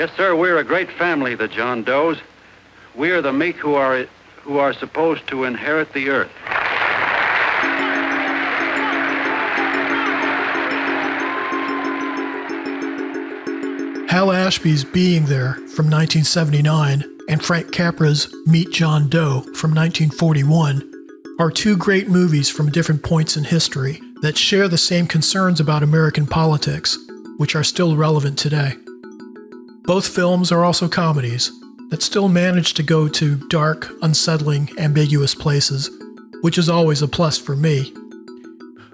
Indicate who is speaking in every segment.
Speaker 1: Yes, sir, we're a great family, the John Does. We are the meek who are supposed to inherit the earth.
Speaker 2: Hal Ashby's Being There from 1979 and Frank Capra's Meet John Doe from 1941 are two great movies from different points in history that share the same concerns about American politics, which are still relevant today. Both films are also comedies that still manage to go to dark, unsettling, ambiguous places, which is always a plus for me.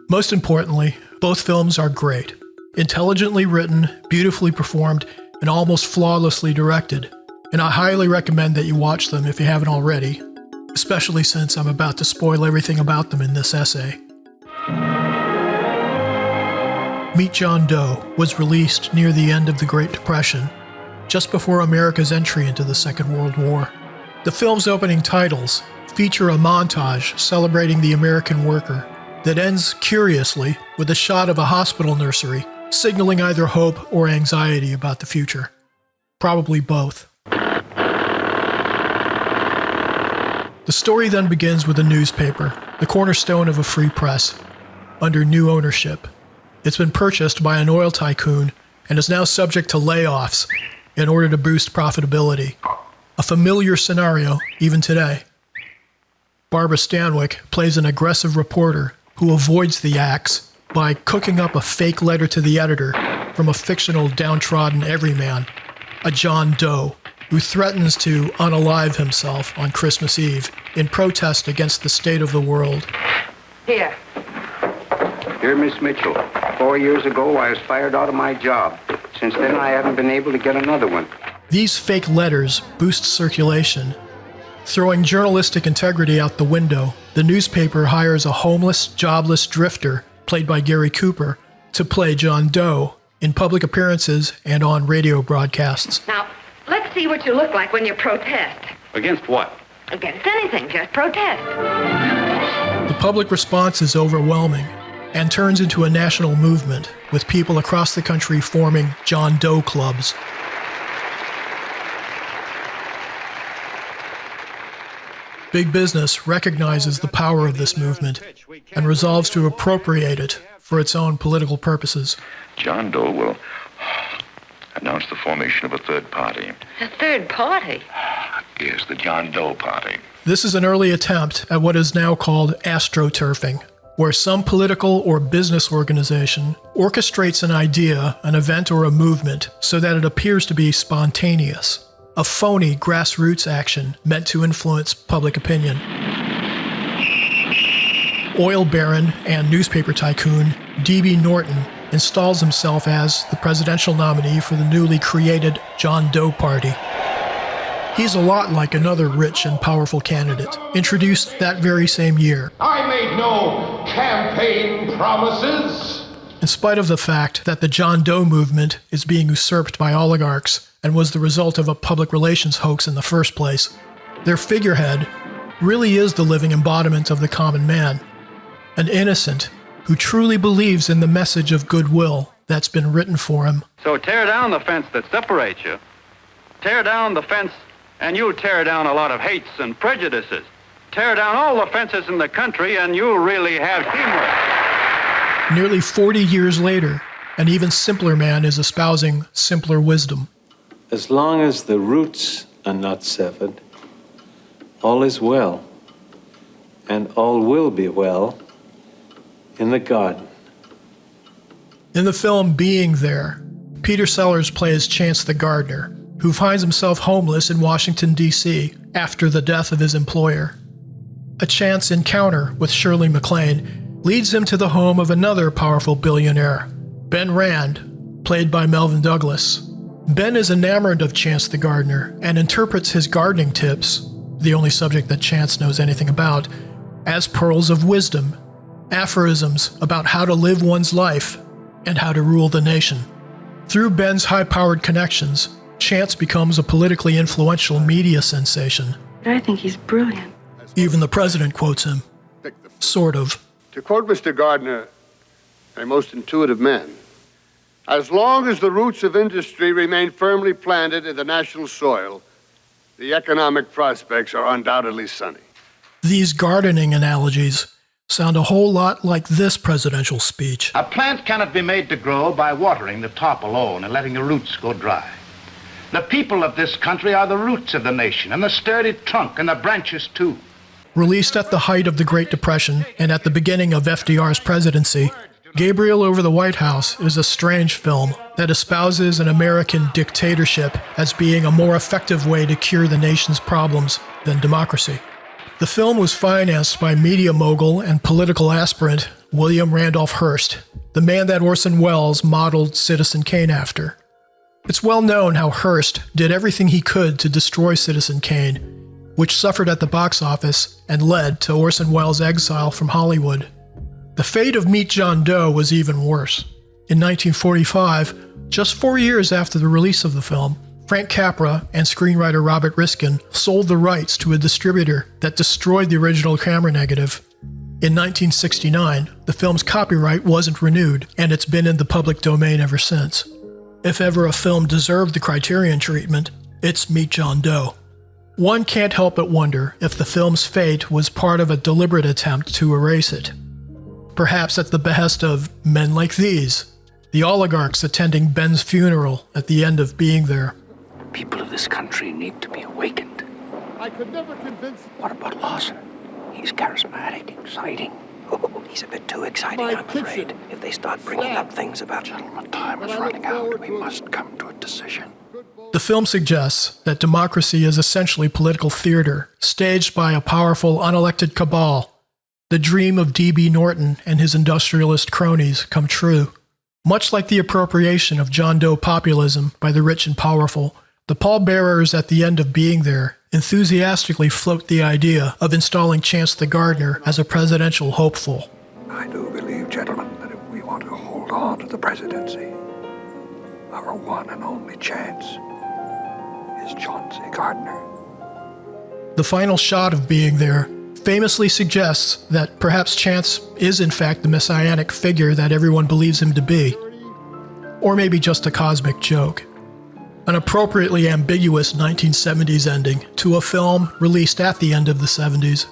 Speaker 2: Most importantly, both films are great. Intelligently written, beautifully performed, and almost flawlessly directed, and I highly recommend that you watch them if you haven't already, especially since I'm about to spoil everything about them in this essay. Meet John Doe was released near the end of the Great Depression, just before America's entry into the Second World War. The film's opening titles feature a montage celebrating the American worker that ends curiously with a shot of a hospital nursery, signaling either hope or anxiety about the future. Probably both. The story then begins with a newspaper, the cornerstone of a free press, under new ownership. It's been purchased by an oil tycoon and is now subject to layoffs in order to boost profitability. A familiar scenario even today. Barbara Stanwyck plays an aggressive reporter who avoids the axe by cooking up a fake letter to the editor from a fictional downtrodden everyman, a John Doe, who threatens to unalive himself on Christmas Eve in protest against the state of the world.
Speaker 3: Here. Dear Miss Mitchell, 4 years ago I was fired out of my job. Since then I haven't been able to get another one.
Speaker 2: These fake letters boost circulation. Throwing journalistic integrity out the window, the newspaper hires a homeless, jobless drifter, played by Gary Cooper, to play John Doe in public appearances and on radio broadcasts.
Speaker 4: Now, let's see what you look like when you protest.
Speaker 1: Against what?
Speaker 4: Against anything, just protest.
Speaker 2: The public response is overwhelming and turns into a national movement, with people across the country forming John Doe clubs. Big business recognizes the power of this movement and resolves to appropriate it for its own political purposes.
Speaker 5: John Doe will announce the formation of a third party.
Speaker 4: A third party?
Speaker 5: Yes, the John Doe Party.
Speaker 2: This is an early attempt at what is now called astroturfing, where some political or business organization orchestrates an idea, an event, or a movement so that it appears to be spontaneous. A phony grassroots action meant to influence public opinion. Oil baron and newspaper tycoon D.B. Norton installs himself as the presidential nominee for the newly created John Doe Party. He's a lot like another rich and powerful candidate, introduced that very same year.
Speaker 6: I made no campaign promises.
Speaker 2: In spite of the fact that the John Doe movement is being usurped by oligarchs and was the result of a public relations hoax in the first place, their figurehead really is the living embodiment of the common man, an innocent who truly believes in the message of goodwill that's been written for him.
Speaker 1: So tear down the fence that separates you. Tear down the fence, and you'll tear down a lot of hates and prejudices. Tear down all the fences in the country, and you'll really have teamwork.
Speaker 2: Nearly 40 years later, an even simpler man is espousing simpler wisdom.
Speaker 7: As long as the roots are not severed, all is well, and all will be well in the garden.
Speaker 2: In the film Being There, Peter Sellers plays Chance the gardener, who finds himself homeless in Washington, D.C. after the death of his employer. A chance encounter with Shirley MacLaine leads him to the home of another powerful billionaire, Ben Rand, played by Melvyn Douglas. Ben is enamored of Chance the gardener and interprets his gardening tips, the only subject that Chance knows anything about, as pearls of wisdom, aphorisms about how to live one's life and how to rule the nation. Through Ben's high-powered connections, Chance becomes a politically influential media sensation.
Speaker 4: I think he's brilliant.
Speaker 2: Even the president quotes him. Sort of.
Speaker 8: To quote Mr. Gardner, a most intuitive man. As long as the roots of industry remain firmly planted in the national soil, the economic prospects are undoubtedly sunny.
Speaker 2: These gardening analogies sound a whole lot like this presidential speech.
Speaker 9: A plant cannot be made to grow by watering the top alone and letting the roots go dry. The people of this country are the roots of the nation, and the sturdy trunk and the branches too.
Speaker 2: Released at the height of the Great Depression and at the beginning of FDR's presidency, Gabriel Over the White House is a strange film that espouses an American dictatorship as being a more effective way to cure the nation's problems than democracy. The film was financed by media mogul and political aspirant William Randolph Hearst, the man that Orson Welles modeled Citizen Kane after. It's well known how Hearst did everything he could to destroy Citizen Kane, which suffered at the box office and led to Orson Welles' exile from Hollywood. The fate of Meet John Doe was even worse. In 1945, just 4 years after the release of the film, Frank Capra and screenwriter Robert Riskin sold the rights to a distributor that destroyed the original camera negative. In 1969, the film's copyright wasn't renewed, and it's been in the public domain ever since. If ever a film deserved the Criterion treatment, it's Meet John Doe. One can't help but wonder if the film's fate was part of a deliberate attempt to erase it. Perhaps at the behest of men like these, the oligarchs attending Ben's funeral at the end of Being There.
Speaker 10: People of this country need to be awakened.
Speaker 8: I could never convince...
Speaker 10: What about Lawson? He's charismatic, exciting. Oh, he's a bit too exciting, I'm afraid. If they start bringing up things about... Gentlemen, time is running out. We must come to a decision.
Speaker 2: The film suggests that democracy is essentially political theater, staged by a powerful, unelected cabal. The dream of D.B. Norton and his industrialist cronies come true. Much like the appropriation of John Doe populism by the rich and powerful, the pallbearers at the end of Being There enthusiastically float the idea of installing Chance the Gardener as a presidential hopeful.
Speaker 10: I do believe, gentlemen, that if we want to hold on to the presidency, our one and only chance is Chauncey Gardner.
Speaker 2: The final shot of Being There famously suggests that perhaps Chance is in fact the messianic figure that everyone believes him to be, or maybe just a cosmic joke. An appropriately ambiguous 1970s ending to a film released at the end of the 70s.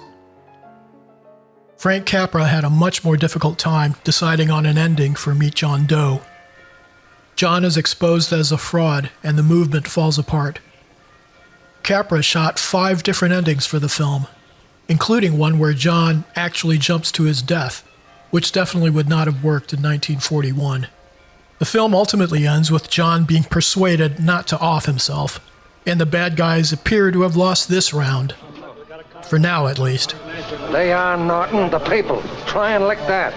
Speaker 2: Frank Capra had a much more difficult time deciding on an ending for Meet John Doe. John is exposed as a fraud and the movement falls apart. Capra shot 5 different endings for the film, including one where John actually jumps to his death, which definitely would not have worked in 1941. The film ultimately ends with John being persuaded not to off himself, and the bad guys appear to have lost this round. For now, at least.
Speaker 10: They are Norton, the people. Try and lick that.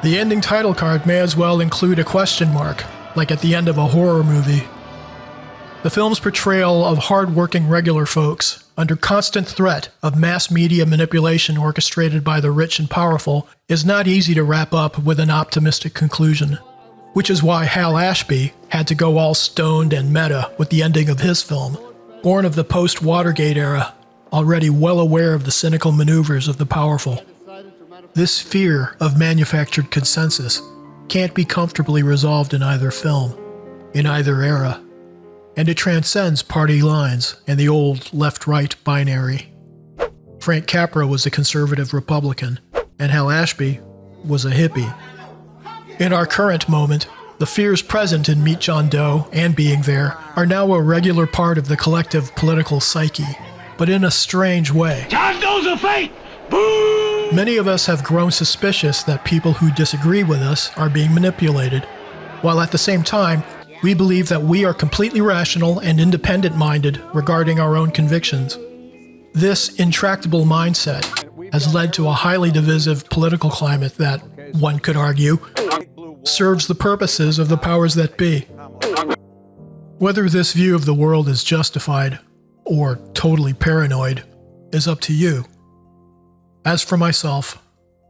Speaker 2: The ending title card may as well include a question mark, like at the end of a horror movie. The film's portrayal of hard-working regular folks under constant threat of mass media manipulation orchestrated by the rich and powerful is not easy to wrap up with an optimistic conclusion, which is why Hal Ashby had to go all stoned and meta with the ending of his film, born of the post-Watergate era, already well aware of the cynical maneuvers of the powerful. This fear of manufactured consensus can't be comfortably resolved in either film, in either era, and it transcends party lines and the old left-right binary. Frank Capra was a conservative Republican, and Hal Ashby was a hippie. In our current moment, the fears present in Meet John Doe and Being There are now a regular part of the collective political psyche, but in a strange way.
Speaker 6: John Doe's a fake! Boo!
Speaker 2: Many of us have grown suspicious that people who disagree with us are being manipulated, while at the same time, we believe that we are completely rational and independent-minded regarding our own convictions. This intractable mindset has led to a highly divisive political climate that, one could argue, serves the purposes of the powers that be. Whether this view of the world is justified or totally paranoid is up to you. As for myself,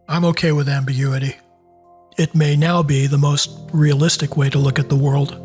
Speaker 2: I'm okay with ambiguity. It may now be the most realistic way to look at the world.